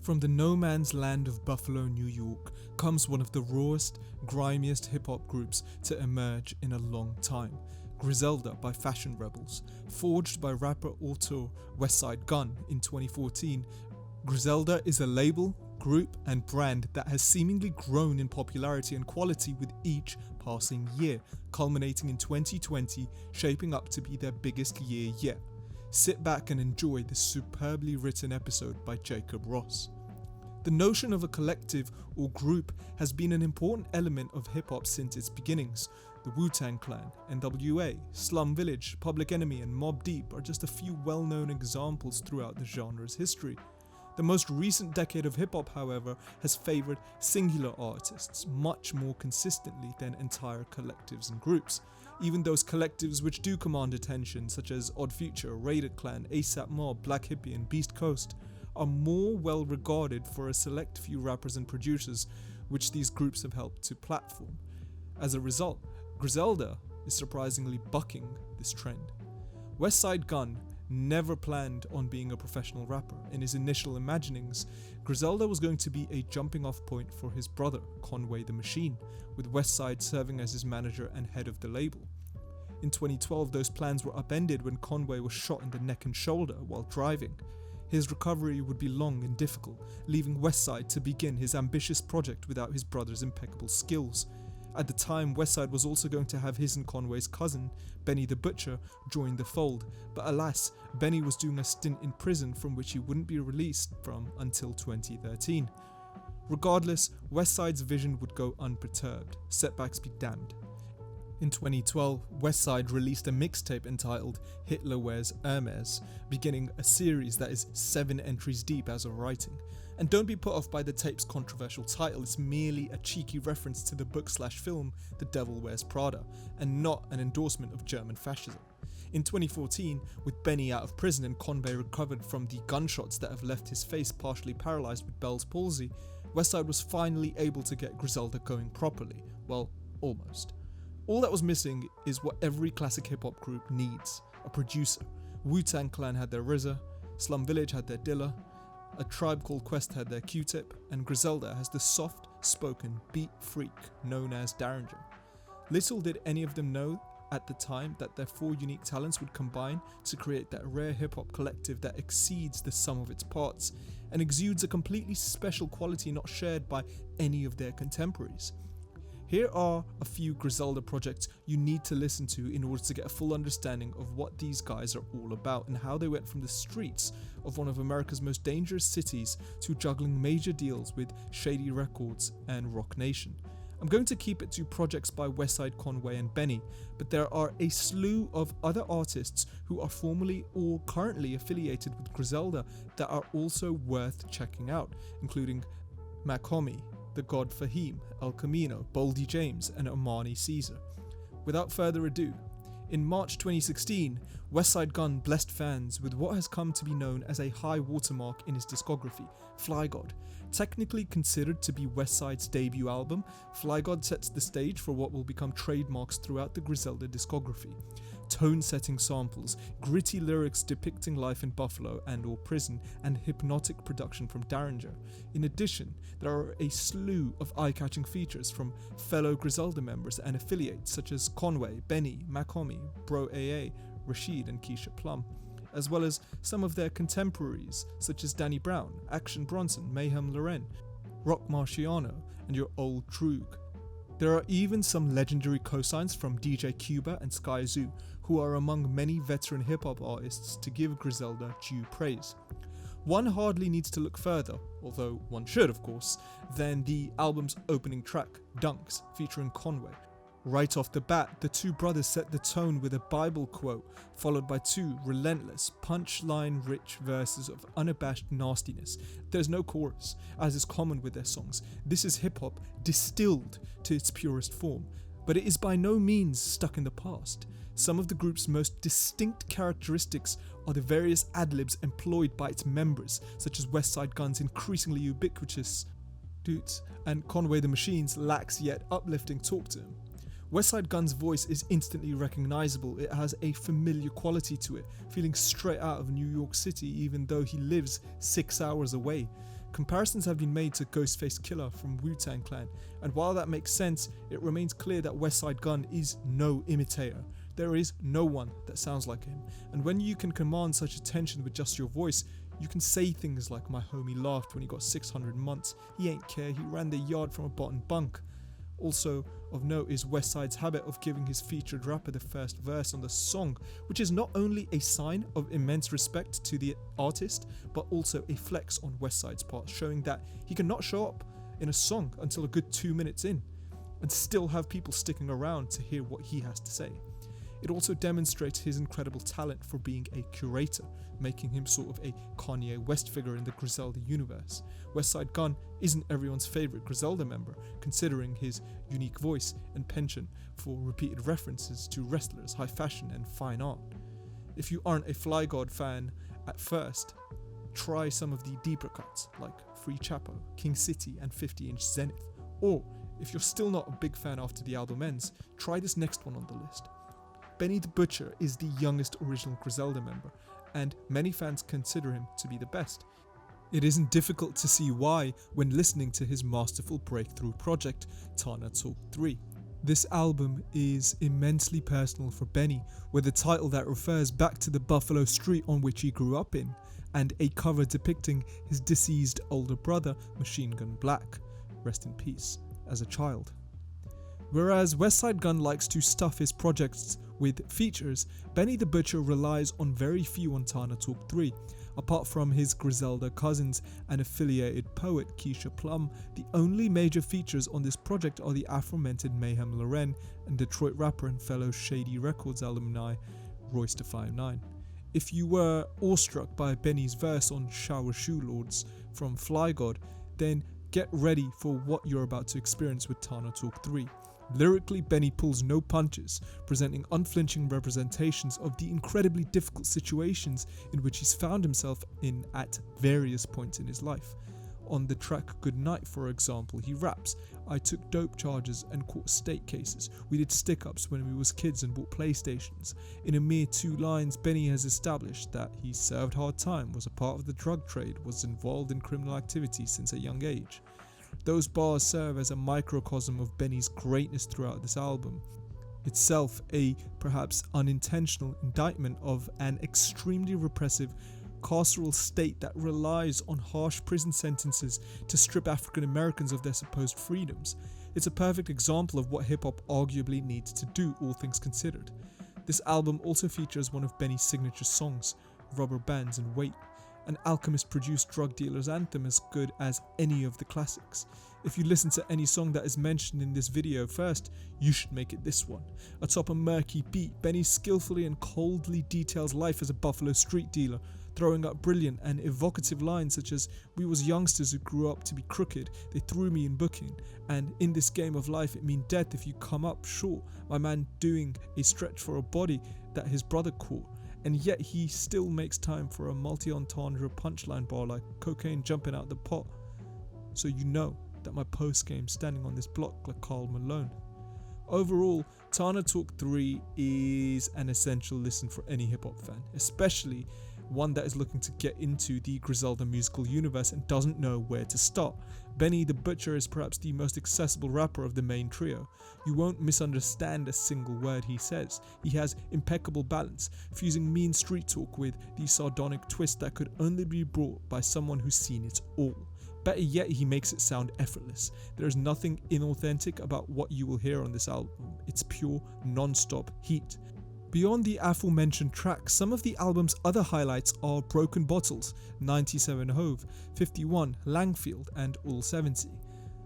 From the no man's land of Buffalo, New York, comes one of the rawest, grimiest hip-hop groups to emerge in a long time. Griselda by Fashion Rebels. Forged by rapper auteur Westside Gunn in 2014, Griselda is a label, group and brand that has seemingly grown in popularity and quality with each passing year, culminating in 2020, shaping up to be their biggest year yet. Sit back and enjoy this superbly written episode by Jakob Ross. The notion of a collective or group has been an important element of hip-hop since its beginnings. The Wu-Tang Clan, NWA, Slum Village, Public Enemy and Mobb Deep are just a few well-known examples throughout the genre's history. The most recent decade of hip-hop, however, has favoured singular artists much more consistently than entire collectives and groups. Even those collectives which do command attention, such as Odd Future, Raided Clan, ASAP Mob, Black Hippie and Beast Coast, are more well regarded for a select few rappers and producers which these groups have helped to platform. As a result, Griselda is surprisingly bucking this trend. Westside Gunn never planned on being a professional rapper. In his initial imaginings, Griselda was going to be a jumping off point for his brother, Conway the Machine, with Westside serving as his manager and head of the label. In 2012, those plans were upended when Conway was shot in the neck and shoulder while driving. His recovery would be long and difficult, leaving Westside to begin his ambitious project without his brother's impeccable skills. At the time, Westside was also going to have his and Conway's cousin, Benny the Butcher, join the fold, but alas, Benny was doing a stint in prison from which he wouldn't be released from until 2013. Regardless, Westside's vision would go unperturbed, setbacks be damned. In 2012, Westside released a mixtape entitled Hitler Wears Hermes, beginning a series that is 7 entries deep as of writing. And don't be put off by the tape's controversial title, it's merely a cheeky reference to the book/film The Devil Wears Prada, and not an endorsement of German fascism. In 2014, with Benny out of prison and Conway recovered from the gunshots that have left his face partially paralysed with Bell's palsy, Westside was finally able to get Griselda going properly. Well, almost. All that was missing is what every classic hip-hop group needs, a producer. Wu-Tang Clan had their RZA, Slum Village had their Dilla, A Tribe Called Quest had their Q-Tip, and Griselda has the soft-spoken beat freak known as Derringer. Little did any of them know at the time that their 4 unique talents would combine to create that rare hip-hop collective that exceeds the sum of its parts and exudes a completely special quality not shared by any of their contemporaries. Here are a few Griselda projects you need to listen to in order to get a full understanding of what these guys are all about and how they went from the streets of one of America's most dangerous cities to juggling major deals with Shady Records and Rock Nation. I'm going to keep it to projects by Westside, Conway and Benny, but there are a slew of other artists who are formerly or currently affiliated with Griselda that are also worth checking out, including Macomy, The God Fahim, El Camino, Boldy James and Omani Caesar. Without further ado, in March 2016, Westside Gunn blessed fans with what has come to be known as a high watermark in his discography, Flygod. Technically considered to be Westside's debut album, Flygod sets the stage for what will become trademarks throughout the Griselda discography. Tone-setting samples, gritty lyrics depicting life in Buffalo and or prison, and hypnotic production from Derringer. In addition, there are a slew of eye-catching features from fellow Griselda members and affiliates such as Conway, Benny, Macomy, Bro AA, Rashid and Keisha Plum, as well as some of their contemporaries such as Danny Brown, Action Bronson, Mayhem Loren, Rock Marciano and your old Droog. There are even some legendary cosigns from DJ Cuba and Sky Zoo, who are among many veteran hip-hop artists to give Griselda due praise. One hardly needs to look further, although one should of course, than the album's opening track, Dunks, featuring Conway. Right off the bat, the two brothers set the tone with a Bible quote, followed by 2 relentless, punchline-rich verses of unabashed nastiness. There's no chorus, as is common with their songs. This is hip-hop distilled to its purest form, but it is by no means stuck in the past. Some of the group's most distinct characteristics are the various ad-libs employed by its members, such as Westside Gunn's increasingly ubiquitous dudes, and Conway the Machine's lax yet uplifting talk to him. Westside Gunn's voice is instantly recognizable. It has a familiar quality to it, feeling straight out of New York City even though he lives 6 hours away. comparisons have been made to Ghostface Killer from Wu-Tang Clan, and while that makes sense, it remains clear that Westside Gunn is no imitator. There is no one that sounds like him, and when you can command such attention with just your voice, you can say things like "my homie laughed when he got 600 months, he ain't care, he ran the yard from a bottom bunk." Also of note is Westside's habit of giving his featured rapper the first verse on the song, which is not only a sign of immense respect to the artist, but also a flex on Westside's part, showing that he cannot show up in a song until a good 2 minutes in, and still have people sticking around to hear what he has to say. It also demonstrates his incredible talent for being a curator, making him sort of a Kanye West figure in the Griselda universe. Westside Gunn isn't everyone's favourite Griselda member, considering his unique voice and penchant for repeated references to wrestlers, high fashion and fine art. If you aren't a Flygod fan at first, try some of the deeper cuts like Free Chapo, King City and 50-inch Zenith. Or, if you're still not a big fan after the album ends, try this next one on the list. Benny the Butcher is the youngest original Griselda member, and many fans consider him to be the best. It isn't difficult to see why when listening to his masterful breakthrough project, Tana Talk 3. This album is immensely personal for Benny, with a title that refers back to the Buffalo street on which he grew up in, and a cover depicting his deceased older brother, Machine Gun Black, rest in peace, as a child. Whereas Westside Gunn likes to stuff his projects with features, Benny the Butcher relies on very few on Tana Talk 3. Apart from his Griselda cousins and affiliated poet Keisha Plum, the only major features on this project are the aforementioned Mayhem Loren and Detroit rapper and fellow Shady Records alumni Royce da 5'9". If you were awestruck by Benny's verse on Shower Shoe Lords from Flygod, then get ready for what you're about to experience with Tana Talk 3. Lyrically, Benny pulls no punches, presenting unflinching representations of the incredibly difficult situations in which he's found himself in at various points in his life. On the track Good Night, for example, he raps, "I took dope charges and caught state cases. We did stick-ups when we was kids and bought PlayStations." In a mere 2 lines, Benny has established that he served hard time, was a part of the drug trade, was involved in criminal activity since a young age. Those bars serve as a microcosm of Benny's greatness throughout this album, itself a perhaps unintentional indictment of an extremely repressive carceral state that relies on harsh prison sentences to strip African Americans of their supposed freedoms. It's a perfect example of what hip-hop arguably needs to do, all things considered. This album also features one of Benny's signature songs, Rubber Bands and Weight, an Alchemist-produced drug dealer's anthem as good as any of the classics. If you listen to any song that is mentioned in this video first, you should make it this one. Atop a murky beat, Benny skillfully and coldly details life as a Buffalo street dealer, throwing up brilliant and evocative lines such as, "We was youngsters who grew up to be crooked, they threw me in booking, and in this game of life it mean death if you come up short, my man doing a stretch for a body that his brother caught." And yet he still makes time for a multi-entendre punchline bar like cocaine jumping out the pot. So you know that my post-game standing on this block like Karl Malone. Overall, Tana Talk 3 is an essential listen for any hip-hop fan, especially one that is looking to get into the Griselda musical universe and doesn't know where to start. Benny the Butcher is perhaps the most accessible rapper of the main trio. You won't misunderstand a single word he says. He has impeccable balance, fusing mean street talk with the sardonic twist that could only be brought by someone who's seen it all. Better yet, he makes it sound effortless. There is nothing inauthentic about what you will hear on this album. It's pure, non-stop heat. Beyond the aforementioned tracks, some of the album's other highlights are Broken Bottles, 97 Hove, 51, Langfield, and All 70.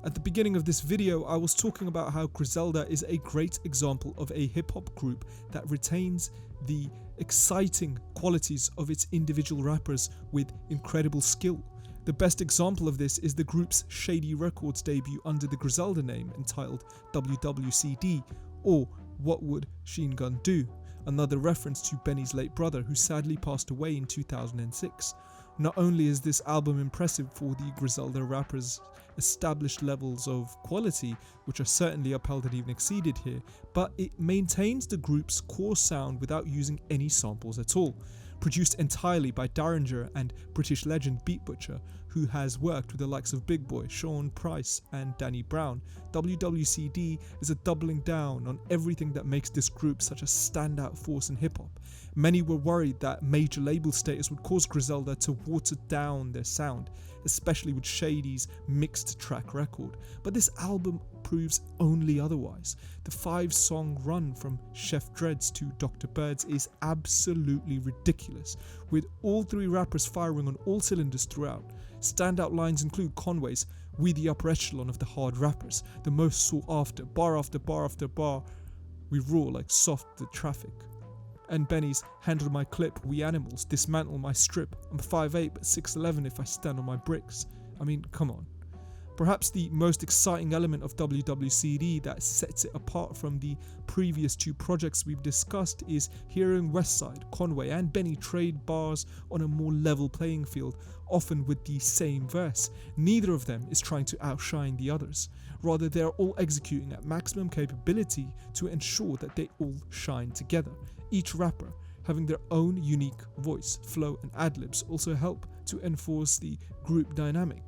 At the beginning of this video, I was talking about how Griselda is a great example of a hip-hop group that retains the exciting qualities of its individual rappers with incredible skill. The best example of this is the group's Shady Records debut under the Griselda name, entitled WWCD, or What Would Sheen Gun Do? Another reference to Benny's late brother, who sadly passed away in 2006. Not only is this album impressive for the Griselda rappers' established levels of quality, which are certainly upheld and even exceeded here, but it maintains the group's core sound without using any samples at all. Produced entirely by Derringer and British legend Beat Butcher, who who has worked with the likes of Big Boy, Sean Price and Danny Brown, WWCD is a doubling down on everything that makes this group such a standout force in hip-hop. Many were worried that major label status would cause Griselda to water down their sound, especially with Shady's mixed track record, but this album proves only otherwise. The 5-song run from Chef Dreads to Dr. Birds is absolutely ridiculous, with all 3 rappers firing on all cylinders throughout. Standout lines include Conway's "We the upper echelon of the hard rappers, the most sought after, bar after bar after bar, we roar like soft the traffic," and Benny's "Handle my clip, we animals, dismantle my strip, I'm 5'8 but 6'11 if I stand on my bricks." I mean, come on. Perhaps the most exciting element of WWCD that sets it apart from the previous 2 projects we've discussed is hearing Westside, Conway and Benny trade bars on a more level playing field, often with the same verse. Neither of them is trying to outshine the others. Rather, they are all executing at maximum capability to ensure that they all shine together. Each rapper having their own unique voice, flow and ad-libs also help to enforce the group dynamic.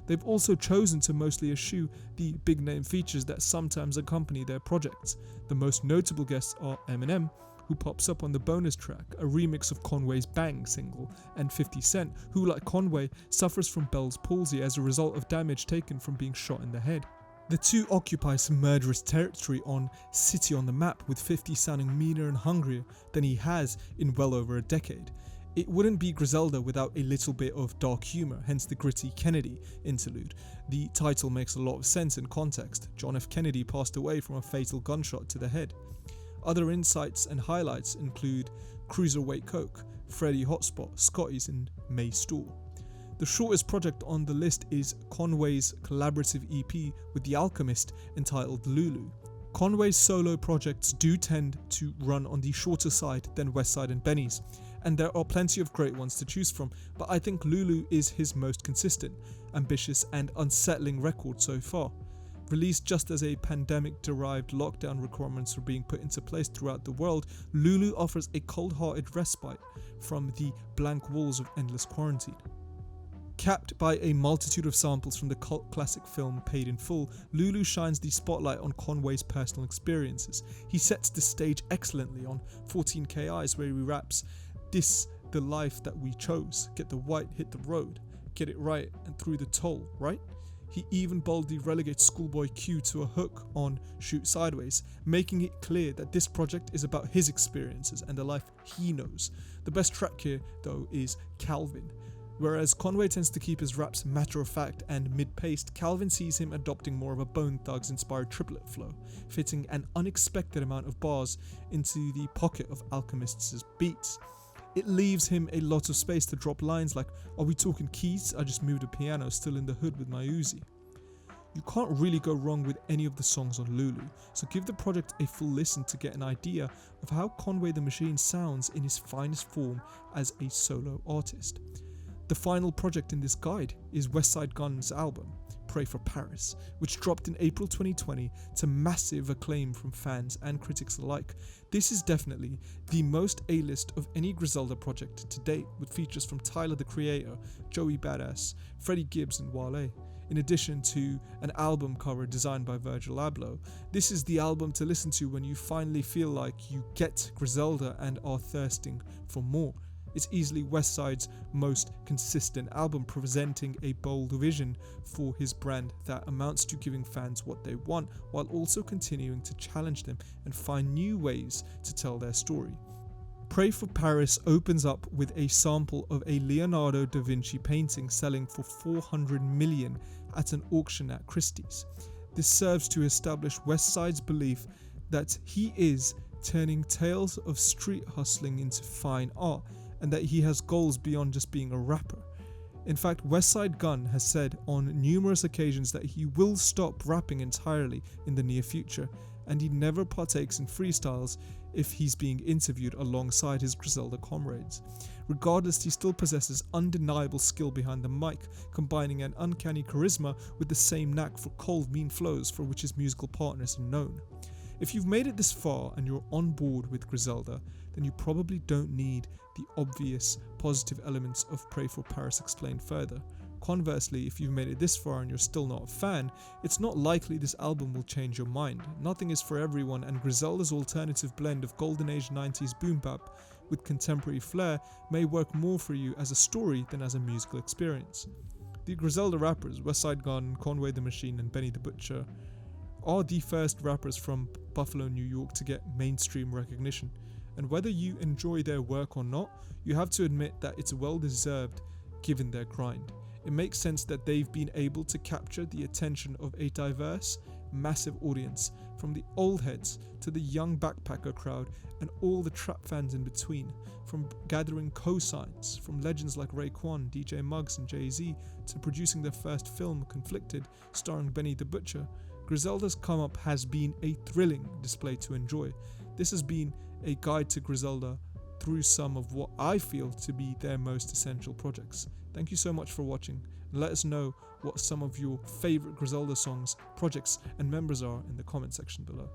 They've also chosen to mostly eschew the big name features that sometimes accompany their projects. The most notable guests are Eminem, who pops up on the bonus track, a remix of Conway's Bang single, and 50 Cent, who like Conway suffers from Bell's palsy as a result of damage taken from being shot in the head. The 2 occupy some murderous territory on City on the Map, with 50 sounding meaner and hungrier than he has in well over a decade. It wouldn't be Griselda without a little bit of dark humour, hence the gritty Kennedy interlude. The title makes a lot of sense in context. John F. Kennedy passed away from a fatal gunshot to the head. Other insights and highlights include Cruiserweight Coke, Freddie Hotspot, Scotty's and May Store. The shortest project on the list is Conway's collaborative EP with The Alchemist entitled Lulu. Conway's solo projects do tend to run on the shorter side than Westside and Benny's, and there are plenty of great ones to choose from, but I think Lulu is his most consistent, ambitious and unsettling record so far. Released just as a pandemic-derived lockdown requirements were being put into place throughout the world, Lulu offers a cold-hearted respite from the blank walls of endless quarantine. Capped by a multitude of samples from the cult classic film Paid in Full, Lulu shines the spotlight on Conway's personal experiences. He sets the stage excellently on 14K Eyes, where he raps, "This the life that we chose, get the white, hit the road, get it right and through the toll, right?" He even boldly relegates Schoolboy Q to a hook on Shoot Sideways, making it clear that this project is about his experiences and the life he knows. The best track here, though, is Calvin. Whereas Conway tends to keep his raps matter-of-fact and mid-paced, Calvin sees him adopting more of a Bone Thugs-inspired triplet flow, fitting an unexpected amount of bars into the pocket of Alchemist's beats. It leaves him a lot of space to drop lines like, "Are we talking keys? I just moved a piano, still in the hood with my Uzi." You can't really go wrong with any of the songs on Lulu, so give the project a full listen to get an idea of how Conway the Machine sounds in his finest form as a solo artist. The final project in this guide is Westside Gunn's album, Pray for Paris, which dropped in April 2020 to massive acclaim from fans and critics alike. This is definitely the most A-list of any Griselda project to date, with features from Tyler the Creator, Joey Badass, Freddie Gibbs and Wale, in addition to an album cover designed by Virgil Abloh. This is the album to listen to when you finally feel like you get Griselda and are thirsting for more. It's easily Westside's most consistent album, presenting a bold vision for his brand that amounts to giving fans what they want, while also continuing to challenge them and find new ways to tell their story. Pray for Paris opens up with a sample of a Leonardo da Vinci painting selling for $400 million at an auction at Christie's. This serves to establish Westside's belief that he is turning tales of street hustling into fine art, and that he has goals beyond just being a rapper. In fact, Westside Gunn has said on numerous occasions that he will stop rapping entirely in the near future, and he never partakes in freestyles if he's being interviewed alongside his Griselda comrades. Regardless, he still possesses undeniable skill behind the mic, combining an uncanny charisma with the same knack for cold, mean flows for which his musical partners are known. If you've made it this far and you're on board with Griselda, then you probably don't need the obvious positive elements of Pray for Paris explained further. Conversely, if you've made it this far and you're still not a fan, it's not likely this album will change your mind. Nothing is for everyone, and Griselda's alternative blend of golden age 90s boom bap with contemporary flair may work more for you as a story than as a musical experience. The Griselda rappers, Westside Gunn, Conway the Machine and Benny the Butcher, are the first rappers from Buffalo, New York to get mainstream recognition. And whether you enjoy their work or not, you have to admit that it's well deserved given their grind. It makes sense that they've been able to capture the attention of a diverse, massive audience, from the old heads to the young backpacker crowd and all the trap fans in between, from gathering cosigns from legends like Raekwon, DJ Muggs and Jay-Z to producing their first film, Conflicted, starring Benny the Butcher. Griselda's come up has been a thrilling display to enjoy. This has been a guide to Griselda through some of what I feel to be their most essential projects. Thank you so much for watching, and let us know what some of your favorite Griselda songs, projects and members are in the comment section below.